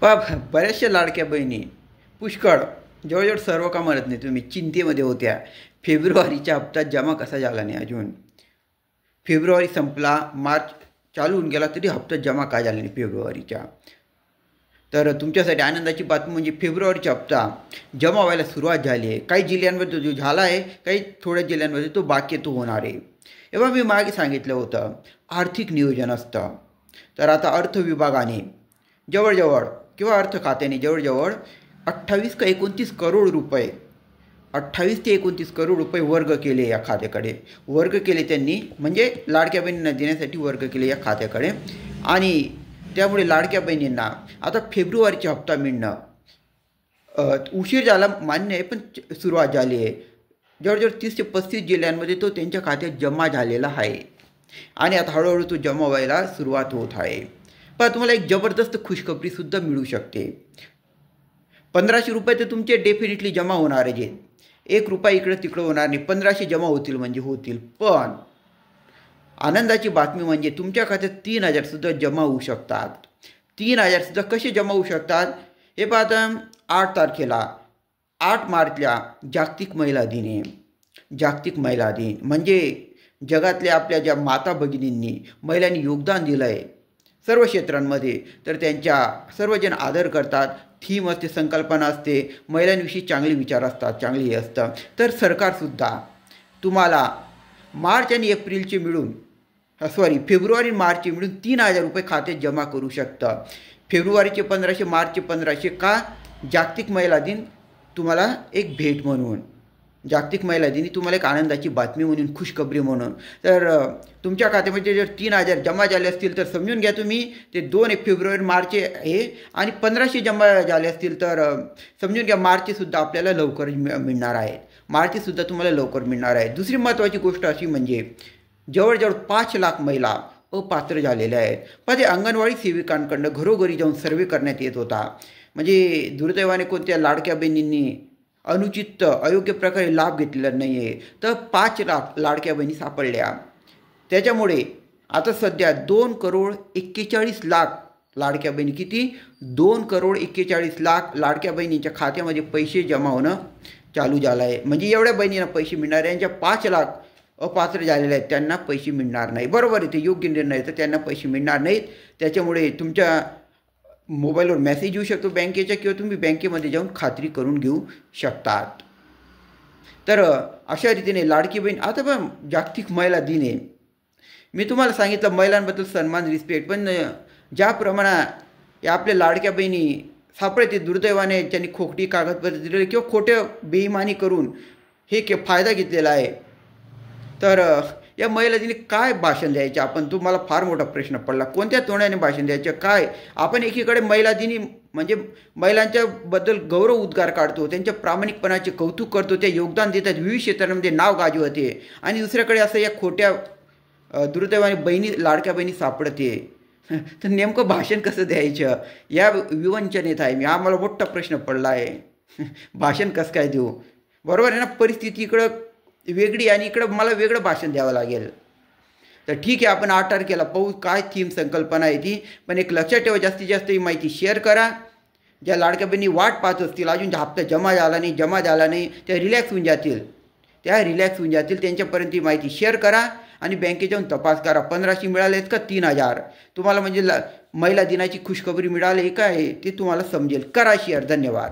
बऱ्याचशा लाडक्या बहिणी पुष्कळ जवळजवळ सर्व का म्हणत नाही तुम्ही चिंतेमध्ये होत्या. फेब्रुवारीचा हप्ता जमा कसा झाला नाही अजून. फेब्रुवारी संपला, मार्च चालू होऊन गेला तरी हप्ता जमा का झाला नाही फेब्रुवारीचा. तर तुमच्यासाठी आनंदाची बातमी म्हणजे फेब्रुवारीचा हप्ता जमा व्हायला सुरुवात झाली आहे. काही जिल्ह्यांमध्ये जो झाला आहे, काही थोड्या जिल्ह्यांमध्ये तो बाकी तो होणार आहे. तेव्हा मी मागे सांगितलं होतं आर्थिक नियोजन असतं. तर आता अर्थ विभागाने जवळजवळ किंवा अर्थ खात्याने जवळजवळ 28 का 29 करोड रुपये 28 ते 29 करोड रुपये वर्ग केले या खात्याकडे. वर्ग केले त्यांनी म्हणजे लाडक्या बहिणींना देण्यासाठी वर्ग केले या खात्याकडे. आणि त्यामुळे लाडक्या बहिणींना आता फेब्रुवारीचा हप्ता मिळणं उशीर झाला मान्य आहे, पण सुरुवात झाली आहे. जवळजवळ 30 ते 35 जिल्ह्यांमध्ये तो त्यांच्या खात्यात जमा झालेला आहे आणि आता हळूहळू तो जमा व्हायला सुरुवात होत आहे. पण तुम्हाला एक जबरदस्त खुशखबरीसुद्धा मिळू शकते. 1500 रुपये तर तुमचे डेफिनेटली जमा होणार आहे. 1 रुपया इकडं तिकडं होणार नाही. 1500 जमा होतील म्हणजे होतील. पण आनंदाची बातमी म्हणजे तुमच्या खात्यात 3000सुद्धा जमा होऊ शकतात. 3000सुद्धा कसे जमा होऊ शकतात हे पाहता. 8 तारखेला 8 मार्चला जागतिक महिला दिन आहे. जागतिक महिला दिन म्हणजे जगातल्या आपल्या ज्या माता भगिनींनी महिलांनी योगदान दिलं आहे सर्व क्षेत्रांमध्ये, तर त्यांच्या सर्वजण आदर करतात. थीम असते, संकल्पना असते, महिलांविषयी चांगले विचार असतात, चांगले हे असतं. तर सरकारसुद्धा तुम्हाला मार्च आणि एप्रिलचे मिळून फेब्रुवारी मार्चचे मिळून 3000 रुपये खात्यात जमा करू शकतं. फेब्रुवारीचे 1500, मार्चचे 1500 का. जागतिक महिला दिन तुम्हाला एक भेट म्हणून, जागतिक महिला दिनी तुम्हाला एक आनंदाची बातमी म्हणून, खुशखबरी म्हणून. तर तुमच्या खात्यामध्ये जर 3000 जमा झाले असतील तर समजून घ्या तुम्ही ते 2 फेब्रुवारी मार्च आहे. आणि 1500 जमा झाले असतील तर समजून घ्या मार्चसुद्धा आपल्याला लवकर मिळणार आहे. मार्चसुद्धा तुम्हाला लवकर मिळणार आहे. दुसरी महत्त्वाची गोष्ट अशी म्हणजे जवळजवळ 5 लाख महिला अपात्र झालेल्या आहेत. पण ते अंगणवाडी सेविकांकडनं घरोघरी जाऊन सर्वे करण्यात येत होता. म्हणजे दुर्दैवाने कोणत्या लाडक्या बहिणींनी अनुचित अयोग्य प्रकारे लाभ घेतलेला नाही आहे. तर 5 लाख लाडक्या बहिणी सापडल्या. त्याच्यामुळे आता सध्या 2,41,00,000 लाडक्या बहिणी, किती 2,41,00,000 लाडक्या बहिणींच्या खात्यामध्ये पैसे जमा होणं चालू झालं आहे. म्हणजे एवढ्या बहिणींना पैसे मिळणार आहे. यांच्या 5 लाख अपात्र झालेले आहेत त्यांना पैसे मिळणार नाही. बरोबर आहे, ते योग्य निर्णय तर त्यांना पैसे मिळणार नाहीत. त्याच्यामुळे तुमच्या मोबाईलवर मेसेज येऊ शकतो बँकेच्या, किंवा तुम्ही बँकेमध्ये जाऊन खात्री करून घेऊ शकतात. तर अशा रीतीने लाडकी बहीण आता पण जागतिक महिला दिन आहे. मी तुम्हाला सांगितलं महिलांबद्दल सन्मान, रिस्पेक्ट, पण ज्या प्रमाणात या आपल्या लाडक्या बहिणी सापडते दुर्दैवाने त्यांनी खोटी कागदपत्र दिलेले किंवा खोट्या बेईमानी करून हे फायदा घेतलेला आहे. तर या महिला दिनी काय भाषण द्यायचे आपण, तुम्हाला फार मोठा प्रश्न पडला. कोणत्या तोंडाने भाषण द्यायचं काय. आपण एकीकडे महिला दिनी म्हणजे महिलांच्या बद्दल गौरव उद्गार काढतो, त्यांच्या प्रामाणिकपणाचे कौतुक करतो, त्या योगदान देतात, विविध क्षेत्रांमध्ये नाव गाजवते. आणि दुसऱ्याकडे असं या खोट्या दुर्दैवाने बहिणी लाडक्या बहिणी सापडते. तर नेमकं भाषण कसं द्यायचं या विवंचनेत आहे मी. आम्हाला मोठा प्रश्न पडला आहे. भाषण कसं काय देऊ. बरोबर आहे ना. परिस्थिती इकडं वेगळी आणि इकडं मला वेगळं भाषण द्यावं लागेल. तर ठीक आहे, आपण 8 तारखेला पाहू काय थीम संकल्पना आहे ती. पण एक लक्षात ठेवा, जास्तीत जास्त ही माहिती शेअर करा. ज्या लाडक्या बहिणी वाट पाहत असतील, अजून हप्ता जमा झाला नाही, त्या रिलॅक्स होऊन जातील, त्यांच्यापर्यंत ही माहिती शेअर करा. आणि बँकेत जाऊन तपास करा 1500 मिळालेत का 3000 तुम्हाला, म्हणजे महिला दिनाची खुशखबरी मिळाली काय ते तुम्हाला समजेल. करा शेअर. धन्यवाद.